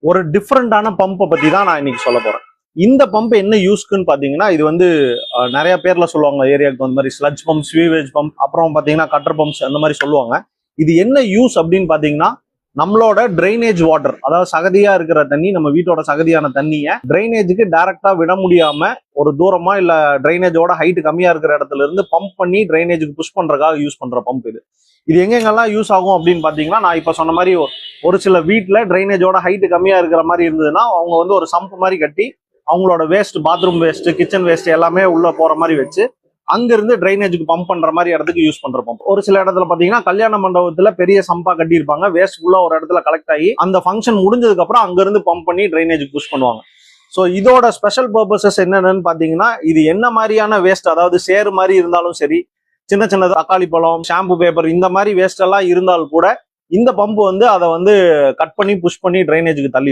ஒரு டிஃப்ரெண்டான பம்பை பத்தி தான் நான் இன்னைக்கு சொல்ல போறேன். இந்த பம்ப் என்ன யூஸ்க்குன்னு பாத்தீங்கன்னா, இது வந்து நிறைய பேர்ல சொல்லுவாங்க ஏரியாவுக்கு அந்த மாதிரி ஸ்லட்ஜ் பம்ப், ஸ்வீவேஜ் பம்ப், அப்புறம் பாத்தீங்கன்னா கட்டர் பம்ப்ஸ் அந்த மாதிரி சொல்லுவாங்க. இது என்ன யூஸ் அப்படின்னு பாத்தீங்கன்னா, நம்மளோட டிரைனேஜ் வாட்டர், அதாவது சகதியா இருக்கிற தண்ணி, நம்ம வீட்டோட சகதியான தண்ணியை டிரைனேஜுக்கு டைரக்டா விட முடியாம ஒரு தூரமா இல்ல டிரைனேஜோட ஹைட் கம்மியா இருக்கிற இடத்துல இருந்து பம்ப் பண்ணி டிரைனேஜுக்கு புஷ் பண்றதுக்காக யூஸ் பண்ற பம்ப் இது. இது எங்கெங்கெல்லாம் யூஸ் ஆகும் அப்படின்னு பாத்தீங்கன்னா, நான் இப்ப சொன்ன மாதிரி ஒரு சில வீட்டுல டிரைனேஜோட ஹைட் கம்மியா இருக்கிற மாதிரி இருந்ததுன்னா அவங்க வந்து ஒரு சம்ப் மாதிரி கட்டி அவங்களோட waste, bathroom waste, kitchen waste எல்லாமே உள்ள போற மாதிரி வச்சு அங்கிருந்து டிரைனேஜுக்கு பம்ப் பண்ற மாதிரி இடத்துக்கு யூஸ் பண்ற பம்ப். ஒரு சில இடத்துல பாத்தீங்கன்னா கல்யாண மண்டபத்துல பெரிய சம்பா கட்டியிருப்பாங்க, வேஸ்ட் ஃபுல்லா ஒரு இடத்துல கலெக்ட் ஆகி அந்த ஃபங்க்ஷன் முடிஞ்சதுக்கு அப்புறம் அங்கிருந்து பம்ப் பண்ணி டிரைனேஜுக்கு புஷ் பண்ணுவாங்க. ஸோ இதோட ஸ்பெஷல் பர்பசஸ் என்னென்னு பாத்தீங்கன்னா, இது என்ன மாதிரியான வேஸ்ட், அதாவது சேறு மாதிரி இருந்தாலும் சரி, சின்ன சின்ன தக்காளி பழம், ஷாம்பு பேப்பர் இந்த மாதிரி வேஸ்ட் எல்லாம் இருந்தாலும் கூட இந்த பம்ப் வந்து அதை வந்து கட் பண்ணி புஷ் பண்ணி டிரைனேஜுக்கு தள்ளி